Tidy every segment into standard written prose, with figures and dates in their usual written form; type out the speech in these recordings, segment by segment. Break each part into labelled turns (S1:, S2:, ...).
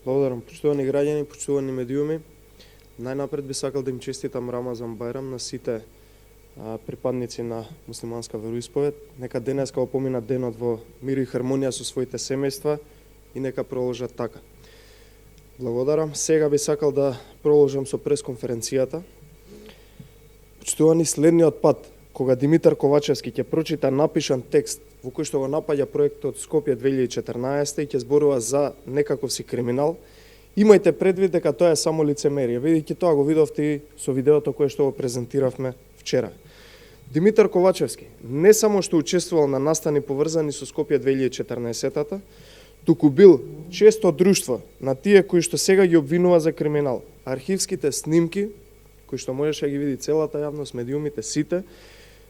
S1: Благодарам, почитувани граѓани, почитувани медиуми. Најнапред би сакал да им честитам Рамазан Бајрам на сите припадници на муслиманска вероисповед. Нека денеска го поминат денот во мир и хармонија со своите семејства и нека продолжат така. Благодарам. Сега би сакал да продолжам со пресконференцијата. Почитувани, следниот пат, кога Димитар Ковачевски ќе прочита напишан текст во кој што го напаѓа проектот Скопје 2014 и ќе зборува за некаков си криминал, имајте предвид дека тоа е само лицемерие, бидејќи тоа го видовте и со видеото кое што го презентиравме вчера. Димитар Ковачевски не само што учествувал на настани поврзани со Скопје 2014-та, туку бил често друштво на тие кои што сега ги обвинува за криминал. Архивските снимки, кои што можеше да ги види целата јавност, медиумите, сите,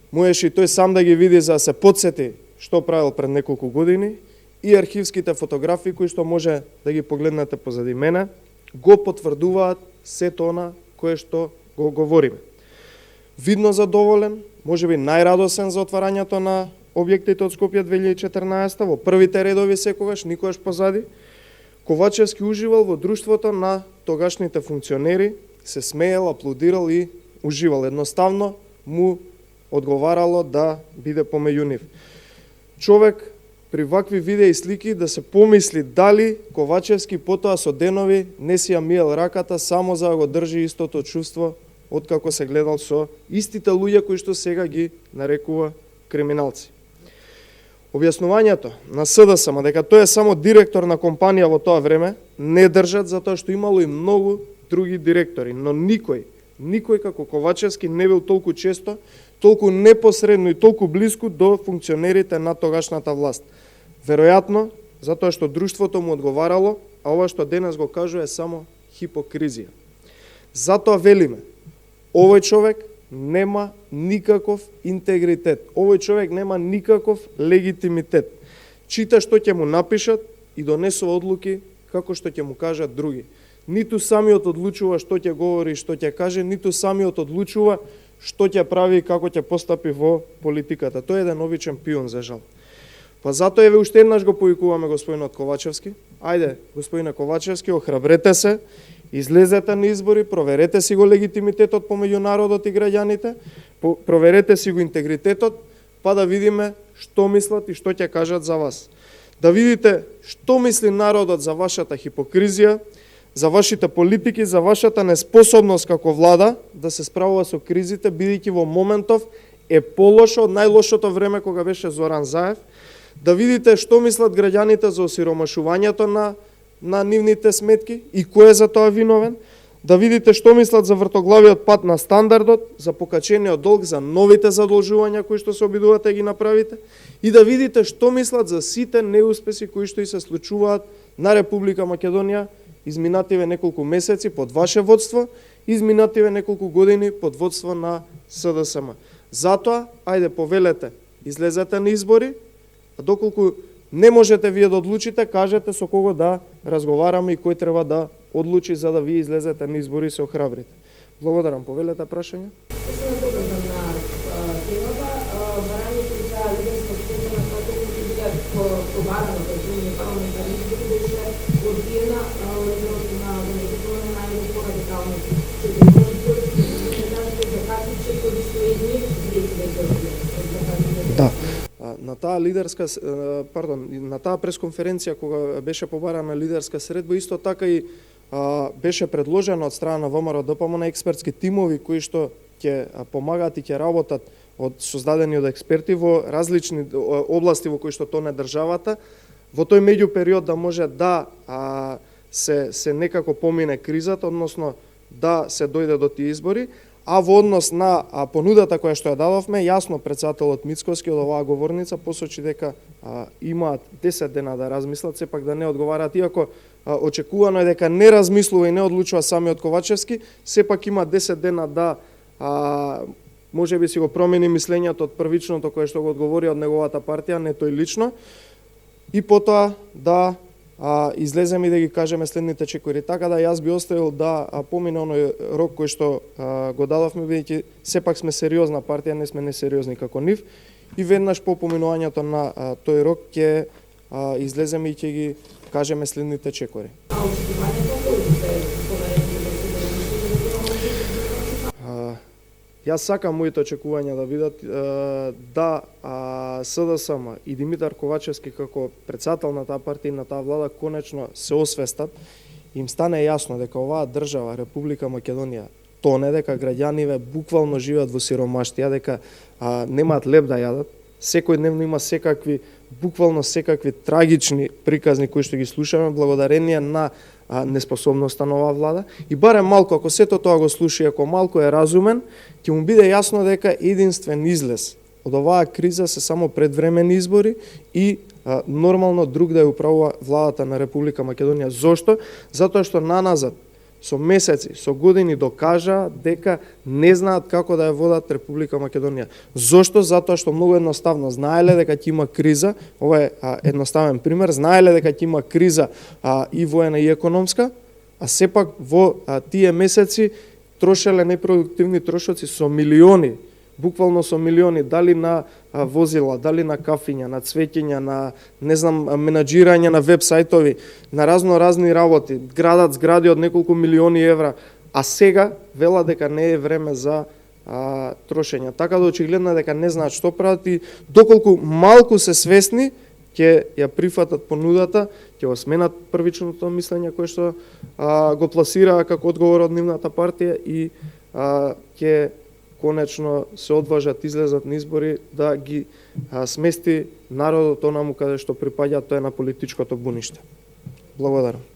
S1: можеше и тој сам да ги види за да се потсети што правил пред неколку години, и архивските фотографии кои што може да ги погледнете позади мене, го потврдуваат сето она кое што го говориме. Видно задоволен, можеби најрадосен за отварањето на објектите од Скопје 2014, во првите редови секогаш, никогаш позади, Ковачевски уживал во друштвото на тогашните функционери, се смеел, аплодирал и уживал. Едноставно му одговарало да биде помеѓу нив. Човек при вакви видеа и слики да се помисли дали Ковачевски потоа со денови не си ја миел раката само за да го држи истото чувство откако се гледал со истите луѓе кои што сега ги нарекува криминалци. Објаснувањето на СДСМ дека тој е само директор на компанија во тоа време не држат затоа што имало и многу други директори, но никој како Ковачевски не бил толку често, толку непосредно и толку близко до функционерите на тогашната власт. Веројатно, затоа што друштвото му одговарало, а ова што денес го кажува е само хипокризија. Затоа велиме, овој човек нема никаков интегритет, овој човек нема никаков легитимитет. Чита што ќе му напишат и донесува одлуки како што ќе му кажат други. Ниту самиот одлучува што ќе говори и што ќе каже, ниту самиот одлучува што ќе прави и како ќе постапи во политиката. Тој е еден обичен пион, за жал. Па затоа еве уште еднаш го повикуваме господинот Ковачевски. Ајде, господине Ковачевски, охрабрете се, излезете на избори, проверете си го легитимитетот помеѓу народот и граѓаните, проверете си го интегритетот, па да видиме што мислат и што ќе кажат за вас. Да видите што мисли народот за вашата хипокризија, за вашите политики, за вашата неспособност како влада да се справува со кризите, бидејќи во моментов е полошо од најлошото време кога беше Зоран Заев, да видите што мислат граѓаните за осиромашувањето на нивните сметки и кој е за тоа виновен, да видите што мислат за вртоглавиот пат на стандардот, за покачениот долг, за новите задолжувања кои што се обидувате да ги направите и да видите што мислат за сите неуспеси кои што и се случуваат на Република Македонија изминативе неколку месеци под ваше водство, изминативе неколку години под водство на СДСМ. Затоа, ајде повелете, излезете на избори, а доколку не можете вие да одлучите, кажете со кого да разговараме и кој треба да одлучи за да вие излезете на избори и се охрабрите. Благодарам, повелете прашање. Да. На таа лидерска, на таа пресконференција кога беше побарана лидерска средба, исто така и беше предложено од страна на ВМРО ДПМН на експертски тимови кои што ќе помагаат и ќе работат од создадени од експерти во различни области во кои што тоне државата, во тој меѓупериод да може да се некако помине кризата, односно да се дојде до тие избори. А во однос на понудата која што ја дадовме, јасно претседателот Мицковски од оваа говорница посочи дека имаат 10 дена да размислат, сепак да не одговараат, иако очекувано е дека не размислува и не одлучува самиот Ковачевски, сепак има 10 дена да можеби си го промени мислењето од првичното кое што го одговори од неговата партија, не тој лично, и потоа да излеземе и да ги кажеме следните чекори. Така да јас би оставил да помине оној рок кој што го дадовме, бидејќи сепак сме сериозна партија, не сме несериозни како нив, и веднаш по поминувањето на тој рок ќе излеземе и ќе ги кажеме следните чекори. Јас сакам моите очекувања да бидат да СДСМ и Димитар Ковачевски како председател на таа партија и на таа влада конечно се освестат, им стане јасно дека оваа држава, Република Македонија, тоне, дека граѓаниве буквално живеат во сиромаштија, дека немаат леп да јадат, секојдневно има буквално секакви трагични приказни кои што ги слушаме благодарение на неспособноста на оваа влада и барем малку, ако сето тоа го слуша, ако малку е разумен, ќе му биде јасно дека единствен излез од оваа криза се само предвремени избори и нормално друг да ја управува владата на Република Македонија. Зошто? Затоа што наназад со месеци, со години докажа дека не знаат како да ја водат Република Македонија. Зошто? Затоа што многу едноставно знаеле дека ќе има криза, ова е едноставен пример, знаеле дека ќе има криза и воена и економска, а сепак во тие месеци трошеле непродуктивни трошоци со милиони, буквално со милиони, дали на возила, дали на кафиња, на цвеќења, на менаџирање на веб сајтови, на разни работи, градат згради од неколку милиони евра, а сега вела дека не е време за трошење. Така да очигледно дека не знаат што прават и доколку малку се свесни, ќе ја прифатат понудата, ќе го сменат првичното мислење кое што го пласираа како одговор од нивната партија и ќе конечно се одважат, излезат на избори да ги смести народот онаму каде што припаѓа, тоа е на политичкото буниште. Благодарам.